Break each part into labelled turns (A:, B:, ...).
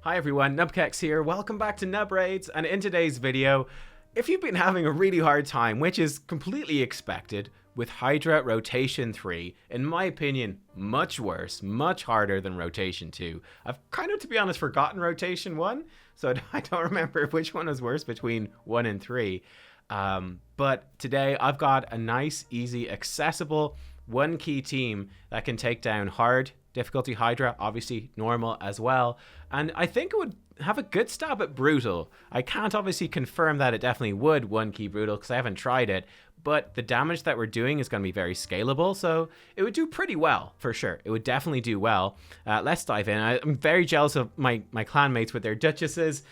A: Hi everyone, nubkeks here. Welcome back to Nub Raids, and in today's video, if you've been having a really hard time, which is completely expected, with Hydra Rotation 3, in my opinion, much worse, much harder than Rotation 2. I've kind of, to be honest, forgotten Rotation 1, so I don't remember which one was worse between 1 and 3. But today I've got a nice, easy, accessible, one-key team that can take down hard difficulty Hydra, obviously normal as well, and I think it would have a good stab at brutal. I can't obviously confirm that it definitely would one key brutal because I haven't tried it, but the damage that we're doing is going to be very scalable, so it would do pretty well for sure. It would definitely do well. Let's dive in. I'm very jealous of my clanmates with their duchesses,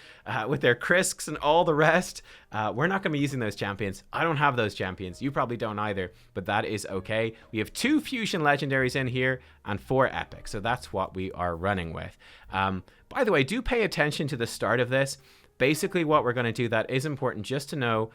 A: with their Krisks and all the rest. We're not going to be using those champions. I don't have those champions. You probably don't either, but that is okay. We have 2 fusion legendaries in here and 4 epics, so that's what we are running with. By the way, do pay attention to the start of this. Basically what we're going to do that is important just to know.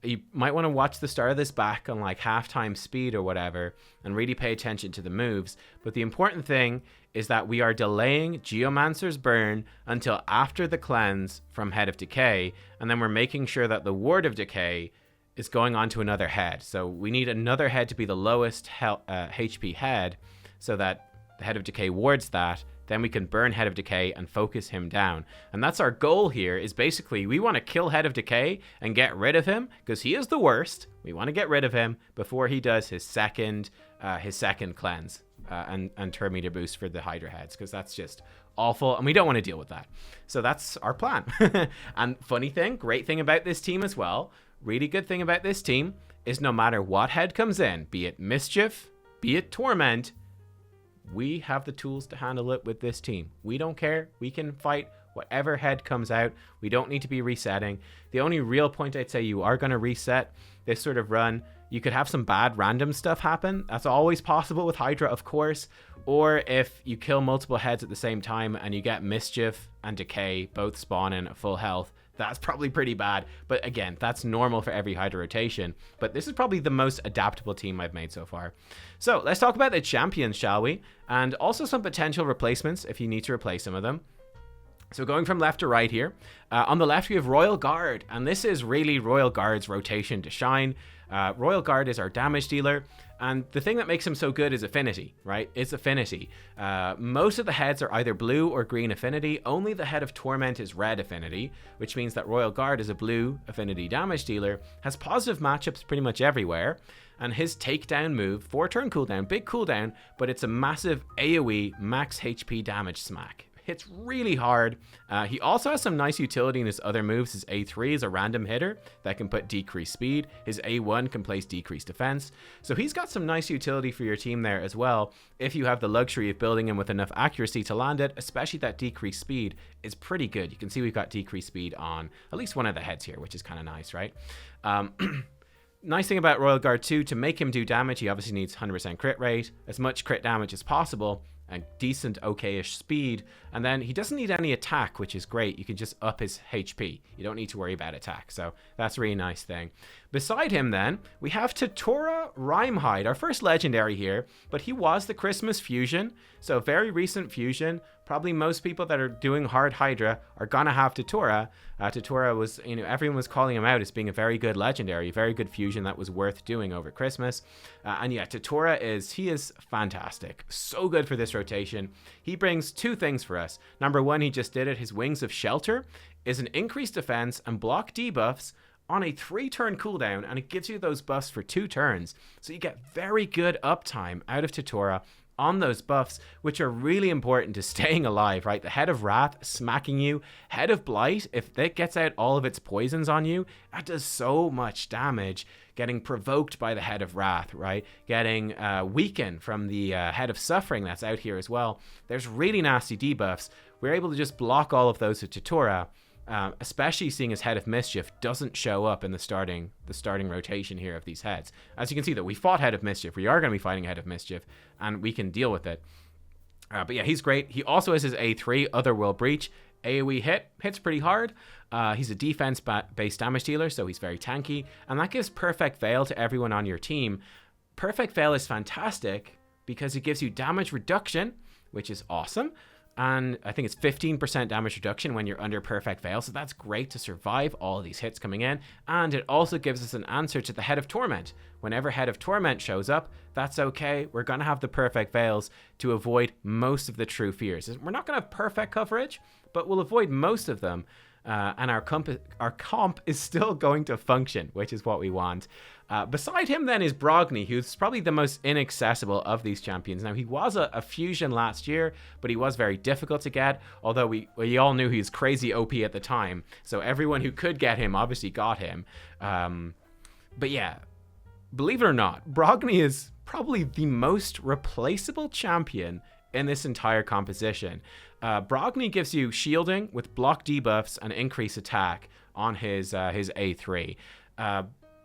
A: You might want to watch the start of this back on like halftime speed or whatever and really pay attention to the moves. But the important thing is that we are delaying Geomancer's burn until after the cleanse from Head of Decay, and then we're making sure that the Ward of Decay is going on to another head. So we need another head to be the lowest HP head so that the Head of Decay wards that. Then we can burn Head of Decay and focus him down. And that's our goal here, is basically we want to kill Head of Decay and get rid of him because he is the worst. We want to get rid of him before he does his second cleanse and turn meter boost for the Hydra heads, because that's just awful and we don't want to deal with that. So that's our plan. And funny thing, great thing about this team as well, really good thing about this team is no matter what head comes in, be it Mischief, be it Torment, we have the tools to handle it with this team. We don't care. We can fight whatever head comes out. We don't need to be resetting. The only real point I'd say you are going to reset this sort of run, you could have some bad random stuff happen. That's always possible with Hydra, of course. Or if you kill multiple heads at the same time and you get Mischief and Decay both spawn in at full health, that's probably pretty bad. But again, that's normal for every Hydra rotation. But this is probably the most adaptable team I've made so far. So let's talk about the champions, shall we? And also some potential replacements if you need to replace some of them. So going from left to right here, on the left we have Royal Guard, and this is really Royal Guard's rotation to shine. Royal Guard is our damage dealer, and the thing that makes him so good is affinity, right? It's affinity. Most of the heads are either blue or green affinity. Only the head of Torment is red affinity, which means that Royal Guard is a blue affinity damage dealer, has positive matchups pretty much everywhere, and his takedown move, 4-turn cooldown, big cooldown, but it's a massive AoE max HP damage smack. Hits really hard. He also has some nice utility in his other moves. His A3 is a random hitter that can put decreased speed. His A1 can place decreased defense. So he's got some nice utility for your team there as well. If you have the luxury of building him with enough accuracy to land it, especially that decreased speed is pretty good. You can see we've got decreased speed on at least one of the heads here, which is kind of nice, right? Nice thing about Royal Guard 2, to make him do damage, he obviously needs 100% crit rate, as much crit damage as possible, and decent okay-ish speed, and then he doesn't need any attack, which is great. You can just up his HP. You don't need to worry about attack, so that's a really nice thing. Beside him then, we have Tatora Rhymehide, our first legendary here, but he was the Christmas fusion, so very recent fusion. Probably most people that are doing hard Hydra are gonna have Tatora. Tatora was, everyone was calling him out as being a very good legendary, a very good fusion that was worth doing over Christmas. And yeah, Tatora is fantastic. So good for this rotation. He brings 2 things for us. Number 1, he just did it. His Wings of Shelter is an increased defense and block debuffs on a 3-turn cooldown, and it gives you those buffs for 2 turns. So you get very good uptime out of Tatora on those buffs, which are really important to staying alive, right? The Head of Wrath smacking you, Head of Blight, if that gets out all of its poisons on you, that does so much damage. Getting provoked by the Head of Wrath, right? Getting weakened from the Head of Suffering that's out here as well. There's really nasty debuffs. We're able to just block all of those with Tatora. Especially seeing as Head of Mischief doesn't show up in the starting rotation here of these heads. As you can see that we fought Head of Mischief. We are going to be fighting Head of Mischief, and we can deal with it. But yeah, he's great. He also has his A3, Otherworld Breach. AoE hits pretty hard. He's a defense-based damage dealer, so he's very tanky. And that gives Perfect Veil to everyone on your team. Perfect Veil is fantastic because it gives you damage reduction, which is awesome. and I think it's 15% damage reduction when you're under Perfect Veil, so that's great to survive all of these hits coming in. And it also gives us an answer to the Head of Torment. Whenever Head of Torment shows up, that's okay. We're going to have the Perfect Veils to avoid most of the true fears. We're not going to have perfect coverage, but we'll avoid most of them. And our comp is still going to function, which is what we want. Beside him then is Brogni, who's probably the most inaccessible of these champions. Now, he was a fusion last year, but he was very difficult to get, although we all knew he was crazy OP at the time. So everyone who could get him obviously got him. But yeah, believe it or not, Brogni is probably the most replaceable champion in this entire composition. Brogni gives you shielding with block debuffs and increased attack on his A3.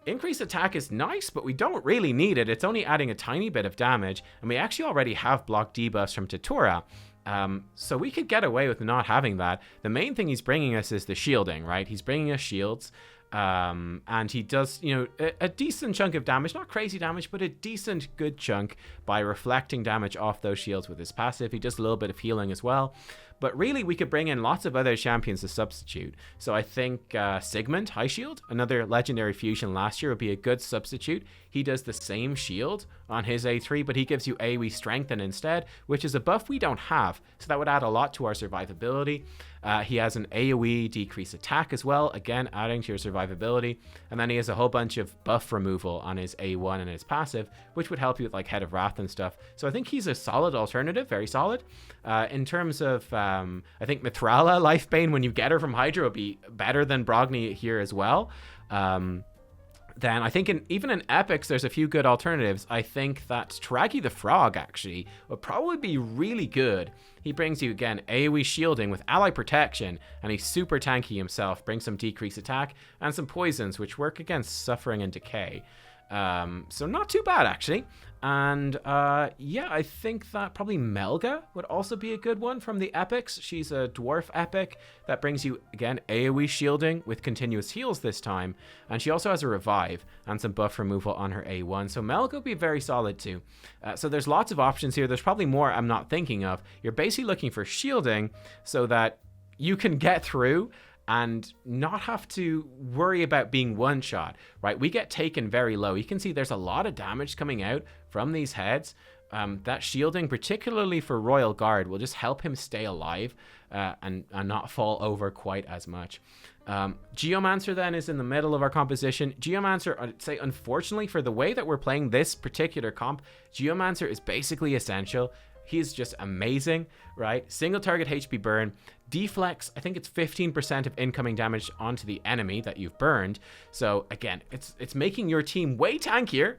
A: Increased attack is nice, but we don't really need it. It's only adding a tiny bit of damage, and we actually already have block debuffs from Tatura. So we could get away with not having that. The main thing he's bringing us is the shielding, right? He's bringing us shields. And he does, a decent chunk of damage, not crazy damage, but a decent good chunk by reflecting damage off those shields with his passive. He does a little bit of healing as well. But really, we could bring in lots of other champions to substitute. So I think Sigmund, High Shield, another legendary fusion last year, would be a good substitute. He does the same shield on his A3, but he gives you AoE Strengthen instead, which is a buff we don't have. So that would add a lot to our survivability. He has an AoE decrease attack as well, again, adding to your survivability. And then he has a whole bunch of buff removal on his A1 and his passive, which would help you with like Head of Wrath and stuff. So I think he's a solid alternative, very solid. In terms of, I think Mithrala Lifebane, when you get her from Hydra, would be better than Brogni here as well. Then I think even in Epics, there's a few good alternatives. I think that Taragi the Frog, actually, would probably be really good. He brings you, again, AoE shielding with ally protection, and he's super tanky himself, brings some decreased attack, and some poisons, which work against suffering and decay. So not too bad, actually. And yeah, I think that probably Melga would also be a good one from the epics. She's a dwarf epic that brings you, again, AoE shielding with continuous heals this time. And she also has a revive and some buff removal on her A1. So Melga would be very solid too. So there's lots of options here. There's probably more I'm not thinking of. You're basically looking for shielding so that you can get through and not have to worry about being one shot, right? We get taken very low. You can see there's a lot of damage coming out from these heads. That shielding, particularly for Royal Guard, will just help him stay alive and not fall over quite as much. Geomancer then is in the middle of our composition. Geomancer, I'd say, unfortunately, for the way that we're playing this particular comp, Geomancer is basically essential. He's just amazing, right? Single target HP burn, deflex, I think it's 15% of incoming damage onto the enemy that you've burned. So again, it's making your team way tankier,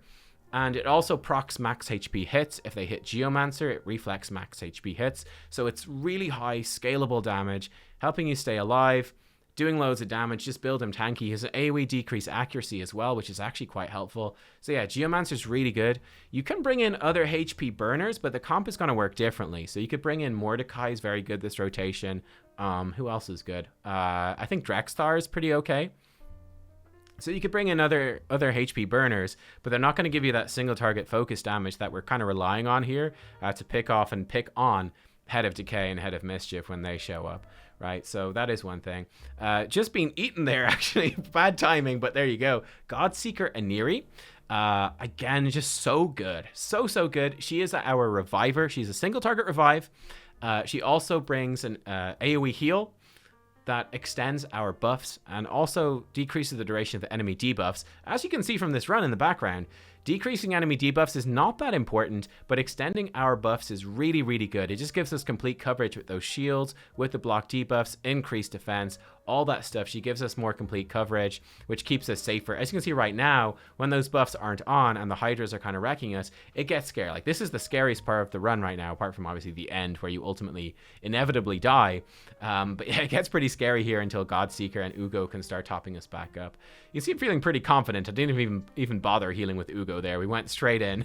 A: and it also procs max HP hits. If they hit Geomancer, it reflex max HP hits. So it's really high scalable damage, helping you stay alive, doing loads of damage, just build him tanky. He has an AoE decrease accuracy as well, which is actually quite helpful. So yeah, Geomancer's really good. You can bring in other HP burners, but the comp is going to work differently. So you could bring in Mordecai, is very good this rotation. Who else is good? I think Drexthar is pretty okay. So you could bring in other HP burners, but they're not going to give you that single target focus damage that we're kind of relying on here to pick off and pick on Head of Decay and Head of Mischief when they show up. Right, so that is one thing. Just being eaten there, actually. Bad timing, but there you go. Godseeker Aniri. Again, just so good. So good. She is our reviver. She's a single target revive. She also brings an AoE heal that extends our buffs and also decreases the duration of the enemy debuffs. As you can see from this run in the background, decreasing enemy debuffs is not that important, but extending our buffs is really, really good. It just gives us complete coverage with those shields, with the block debuffs, increased defense, all that stuff. She gives us more complete coverage, which keeps us safer. As you can see right now, when those buffs aren't on and the Hydras are kind of wrecking us, it gets scary. Like, this is the scariest part of the run right now, apart from obviously the end where you ultimately inevitably die. But yeah, it gets pretty scary here until Godseeker and Ugo can start topping us back up. You see, I'm feeling pretty confident. I didn't even bother healing with Ugo there. We went straight in.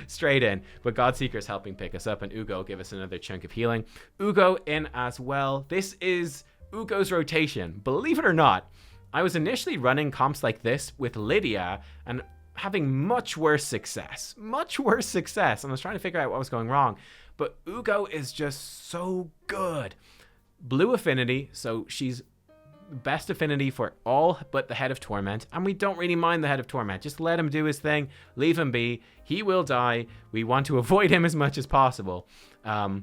A: Straight in. But Godseeker is helping pick us up, and Ugo give us another chunk of healing. Ugo in as well. This is Ugo's rotation. Believe it or not, I was initially running comps like this with Lydia and having much worse success. And I was trying to figure out what was going wrong. but Ugo is just so good. Blue affinity, so she's best affinity for all but the Head of Torment, and we don't really mind the Head of Torment. Just let him do his thing, leave him be. He will die. We want to avoid him as much as possible. But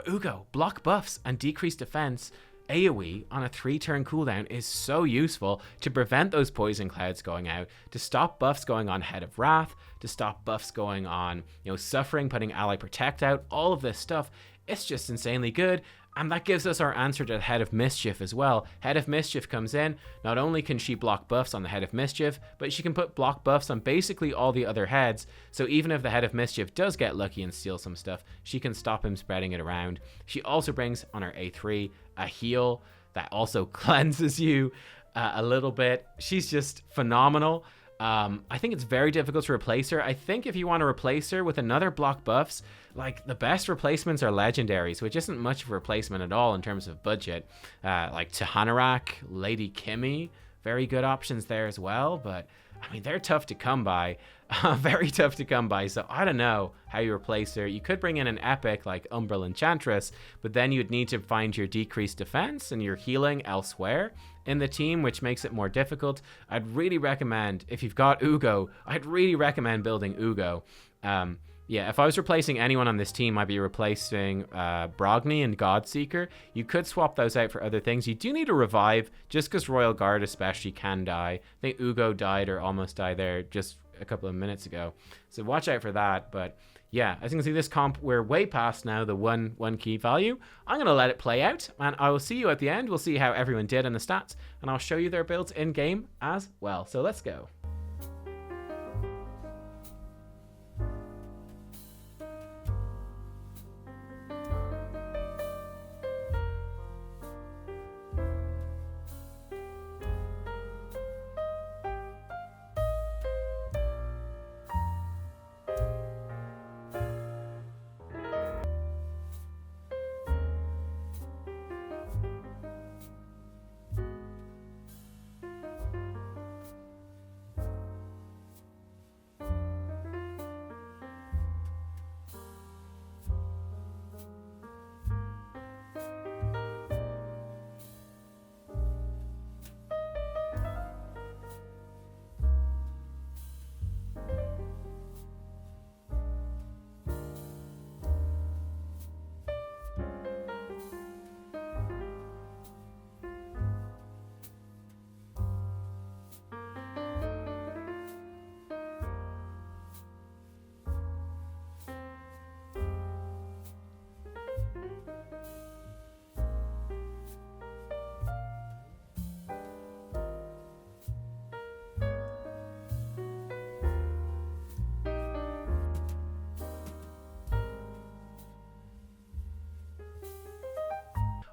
A: Ugo, block buffs and decrease defense AoE on a 3-turn cooldown is so useful to prevent those poison clouds going out, to stop buffs going on Head of Wrath, to stop buffs going on, Suffering, putting Ally Protect out, all of this stuff. It's just insanely good. And that gives us our answer to the Head of Mischief as well. Head of Mischief comes in, not only can she block buffs on the Head of Mischief, but she can put block buffs on basically all the other heads. So even if the Head of Mischief does get lucky and steal some stuff, she can stop him spreading it around. She also brings on her A3 a heal that also cleanses you a little bit. She's just phenomenal. I think it's very difficult to replace her. I think if you want to replace her with another block buffs, like the best replacements are legendaries, which isn't much of a replacement at all in terms of budget. Like Tahanarak, Lady Kimmy, very good options there as well. But I mean, they're tough to come by, very tough to come by. So I don't know how you replace her. You could bring in an epic like Umbral Enchantress, but then you'd need to find your decreased defense and your healing elsewhere in the team, which makes it more difficult. I'd really recommend, if you've got Ugo, I'd really recommend building Ugo. Yeah, if I was replacing anyone on this team, I'd be replacing Brogni and Godseeker. You could swap those out for other things. You do need a revive, just because Royal Guard especially can die. I think Ugo died or almost died there just a couple of minutes ago. So watch out for that. But yeah, as you can see, this comp, we're way past now the one key value. I'm going to let it play out, and I will see you at the end. We'll see how everyone did in the stats, and I'll show you their builds in-game as well. So let's go.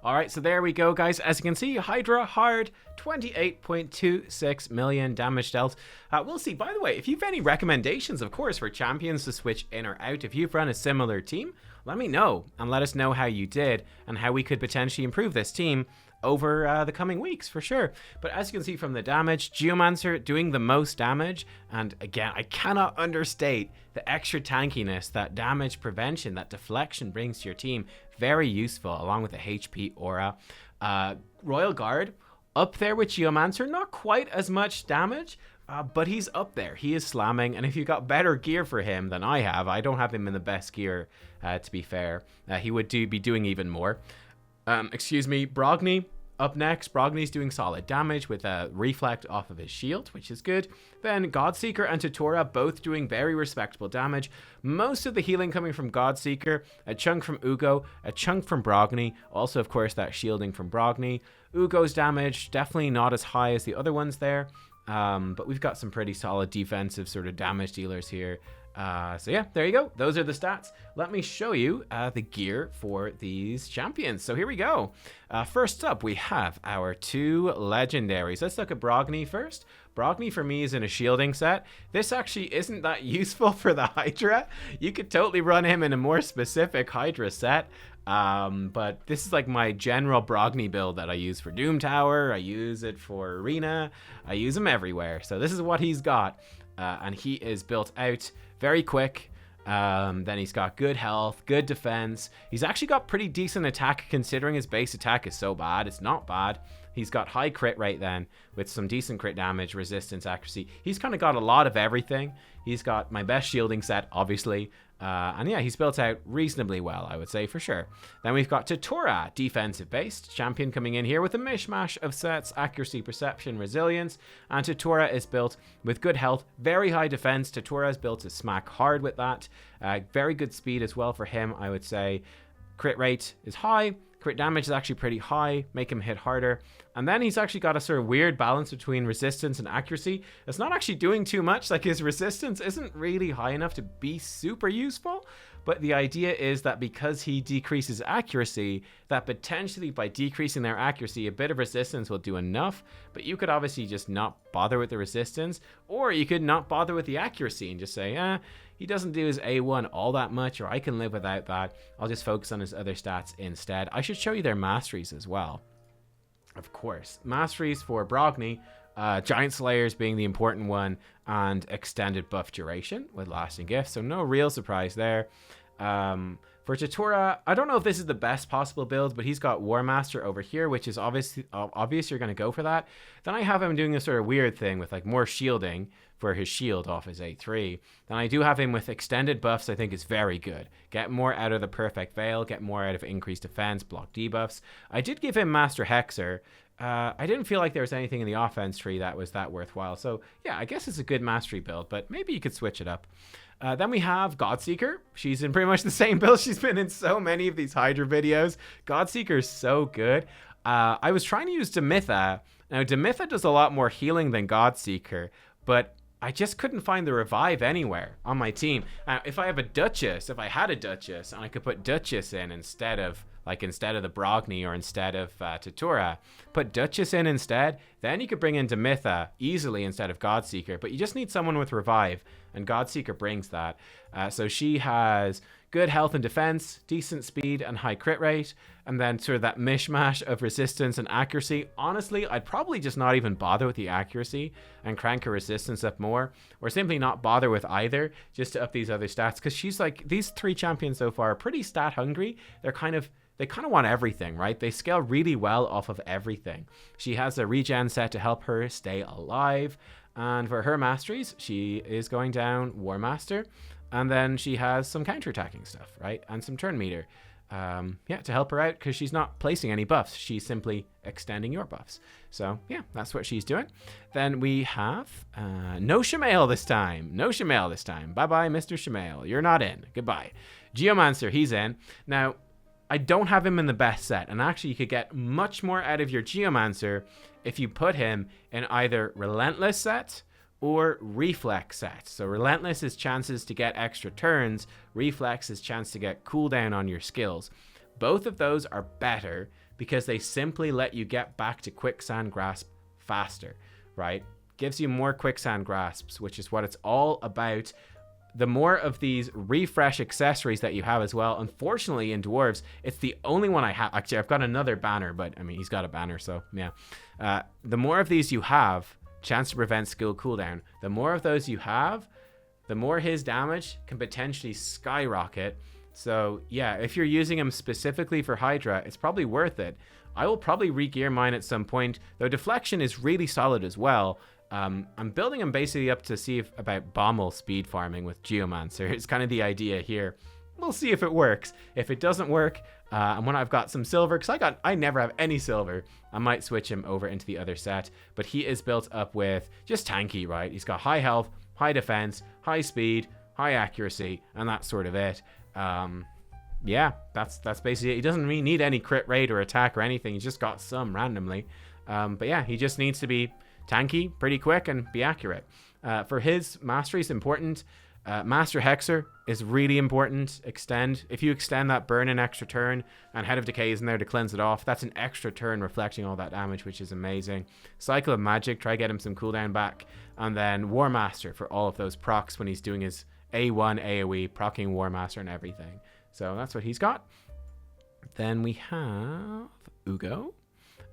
A: All right, so there we go, guys. As you can see, Hydra Hard, 28.26 million damage dealt. We'll see. By the way, if you've any recommendations, of course, for champions to switch in or out, if you've run a similar team, let me know and let us know how you did and how we could potentially improve this team over the coming weeks, for sure. But as you can see from the damage, Geomancer doing the most damage. And again, I cannot understate the extra tankiness, that damage prevention, that deflection brings to your team. Very useful, along with the HP aura. Royal Guard, up there with Geomancer. Not quite as much damage, but he's up there. He is slamming, and if you got better gear for him than I have, I don't have him in the best gear, to be fair. He would be doing even more. Brogni up next. Brogni's doing solid damage with a reflect off of his shield, which is good. Then Godseeker and Tutora both doing very respectable damage. Most of the healing coming from Godseeker, a chunk from Ugo, a chunk from Brogni. Also, of course, that shielding from Brogni. Ugo's damage, definitely not as high as the other ones there. But we've got some pretty solid defensive sort of damage dealers here. So yeah, there you go. Those are the stats. Let me show you the gear for these champions. So here we go. First up, we have our two legendaries. Let's look at Brogni first. Brogni for me is in a shielding set. This actually isn't that useful for the Hydra. You could totally run him in a more specific Hydra set. But this is like my general Brogni build that I use for Doom Tower. I use it for Arena. I use him everywhere. So this is what he's got. And he is built out very quick. Then he's got good health, good defense. He's actually got pretty decent attack considering his base attack is so bad. It's not bad. He's got high crit rate then with some decent crit damage, resistance, accuracy. He's kind of got a lot of everything. He's got my best shielding set, obviously. And yeah, he's built out reasonably well, I would say, for sure. Then we've got Tatura, defensive-based champion, coming in here with a mishmash of sets, accuracy, perception, resilience. And Tatura is built with good health, very high defense. Tatura is built to smack hard with that. Very good speed as well for him, I would say. Crit rate is high. Crit damage is actually pretty high, make him hit harder. And then he's actually got a sort of weird balance between resistance and accuracy. It's not actually doing too much, like his resistance isn't really high enough to be super useful. But the idea is that because he decreases accuracy, that potentially by decreasing their accuracy, a bit of resistance will do enough. But you could obviously just not bother with the resistance, or you could not bother with the accuracy and just say, he doesn't do his A1 all that much, or I can live without that. I'll just focus on his other stats instead. I should show you their masteries as well. Of course. Masteries for Brogni, Giant Slayers being the important one, and extended buff duration with lasting gifts. So no real surprise there. For Tatura, I don't know if this is the best possible build, but he's got War Master over here, which is obvious you're going to go for that. Then I have him doing a sort of weird thing with like more shielding for his shield off his A3. Then I do have him with extended buffs. I think is very good. Get more out of the Perfect Veil, get more out of increased defense, block debuffs. I did give him Master Hexer. I didn't feel like there was anything in the offense tree that was that worthwhile. So yeah, I guess it's a good mastery build, but maybe you could switch it up. Then we have Godseeker. She's in pretty much the same build. She's been in so many of these Hydra videos. Godseeker is so good. I was trying to use Demitha. Now, Demitha does a lot more healing than Godseeker, but I just couldn't find the revive anywhere on my team. If I had a Duchess, and I could put Duchess in instead of the Brogni or instead of Tatura, put Duchess in instead, then you could bring in Demitha easily instead of Godseeker. But you just need someone with revive, and Godseeker brings that. So she has good health and defense, decent speed and high crit rate, and then sort of that mishmash of resistance and accuracy. Honestly, I'd probably just not even bother with the accuracy and crank her resistance up more, or simply not bother with either, just to up these other stats, because she's like, these three champions so far are pretty stat hungry. They kind of want everything, right? They scale really well off of everything. She has a regen set to help her stay alive. And for her masteries, she is going down War Master. And then she has some counterattacking stuff, right? And some turn meter. To help her out, because she's not placing any buffs. She's simply extending your buffs. So yeah, that's what she's doing. Then we have no Shamail this time. Bye-bye, Mr. Shamail. You're not in. Goodbye. Geomancer, he's in. Now, I don't have him in the best set, and actually you could get much more out of your Geomancer if you put him in either Relentless set or Reflex set. So Relentless is chances to get extra turns, Reflex is chance to get cooldown on your skills. Both of those are better because they simply let you get back to Quicksand Grasp faster, right? Gives you more Quicksand Grasps, which is what it's all about. The more of these refresh accessories that you have as well. Unfortunately, in Dwarves, it's the only one I have. Actually, I've got another banner, but I mean, he's got a banner, so yeah. The more of these you have, chance to prevent skill cooldown, the more of those you have, the more his damage can potentially skyrocket. So yeah, if you're using him specifically for Hydra, it's probably worth it. I will probably re-gear mine at some point, though deflection is really solid as well. I'm building him basically up to see about Bommel speed farming with Geomancer. It's kind of the idea here. We'll see if it works. If it doesn't work, and when I've got some silver, because I never have any silver, I might switch him over into the other set. But he is built up with just tanky, right? He's got high health, high defense, high speed, high accuracy, and that's sort of it. Yeah, that's basically it. He doesn't really need any crit rate or attack or anything. He's just got some randomly. But yeah, he just needs to be tanky, pretty quick, and be accurate. For his mastery is important. Master Hexer is really important. If you extend that burn an extra turn, and Head of Decay is in there to cleanse it off, that's an extra turn reflecting all that damage, which is amazing. Cycle of Magic, try get him some cooldown back. And then War Master for all of those procs when he's doing his A1 AoE, proccing War Master and everything. So that's what he's got. Then we have Ugo.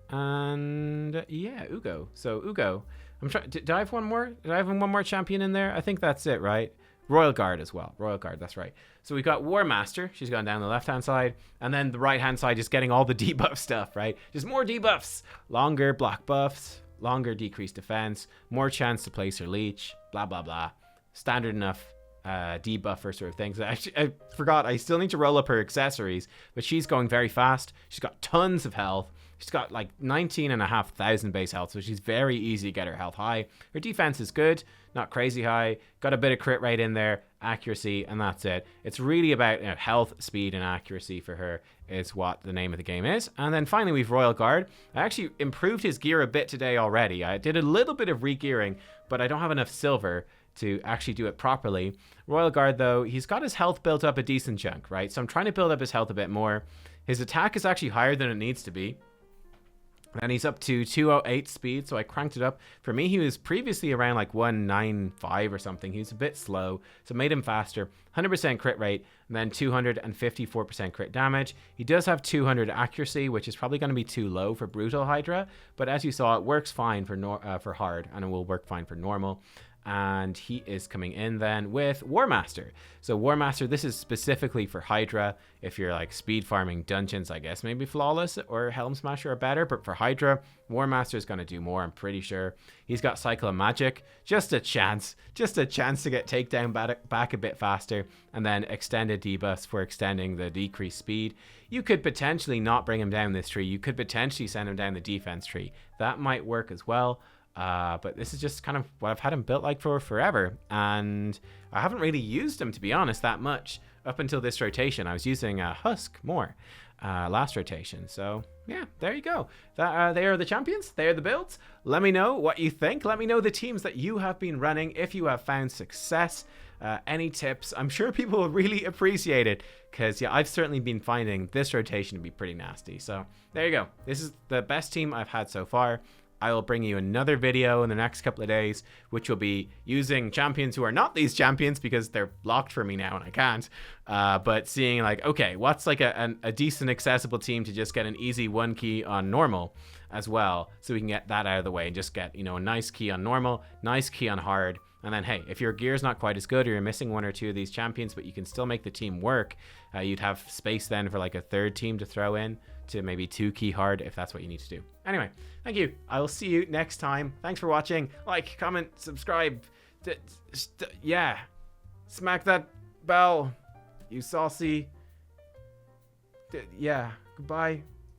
A: And yeah, Ugo. So Ugo, I'm trying. Did I have one more? Did I have one more champion in there? I think that's it, right? Royal Guard as well. Royal Guard, that's right. So we got War Master. She's gone down the left-hand side. And then the right-hand side just getting all the debuff stuff, right? Just more debuffs. Longer block buffs. Longer decreased defense. More chance to place her leech. Blah, blah, blah. Standard enough debuffer sort of things. Actually, I forgot. I still need to roll up her accessories. But she's going very fast. She's got tons of health. She's got like 19,500 base health, so she's very easy to get her health high. Her defense is good, not crazy high. Got a bit of crit rate in there, accuracy, and that's it. It's really about health, speed, and accuracy for her is what the name of the game is. And then finally, we've Royal Guard. I actually improved his gear a bit today already. I did a little bit of re-gearing, but I don't have enough silver to actually do it properly. Royal Guard, though, he's got his health built up a decent chunk, right? So I'm trying to build up his health a bit more. His attack is actually higher than it needs to be. And he's up to 208 speed, so I cranked it up. For me, he was previously around like 195 or something. He was a bit slow, so made him faster. 100% crit rate, and then 254% crit damage. He does have 200 accuracy, which is probably going to be too low for Brutal Hydra. But as you saw, it works fine for hard, and it will work fine for normal. And he is coming in then with War Master. So War Master, this is specifically for Hydra. If you're like speed farming dungeons, I guess maybe Flawless or Helm Smasher are better. But for Hydra, War Master is going to do more, I'm pretty sure. He's got Cycle of Magic. Just a chance to get takedown back a bit faster. And then extended debuffs for extending the decreased speed. You could potentially not bring him down this tree. You could potentially send him down the defense tree. That might work as well. But this is just kind of what I've had him built like for forever, and I haven't really used him, to be honest, that much up until this rotation. I was using Husk more last rotation. So yeah, there you go. They are the champions. They are the builds. Let me know what you think. Let me know the teams that you have been running, if you have found success. Any tips? I'm sure people will really appreciate it, because yeah, I've certainly been finding this rotation to be pretty nasty. So there you go. This is the best team I've had so far. I will bring you another video in the next couple of days, which will be using champions who are not these champions because they're locked for me now and I can't. But seeing like, okay, what's like a decent accessible team to just get an easy 1 key on normal as well. So we can get that out of the way and just get, a nice key on normal, nice key on hard. And then, hey, if your gear's not quite as good or you're missing 1 or 2 of these champions, but you can still make the team work, you'd have space then for like a 3rd team to throw in to maybe 2 key hard if that's what you need to do. Anyway, thank you. I will see you next time. Thanks for watching. Like, comment, subscribe. Yeah. Smack that bell, you saucy. Yeah. Goodbye.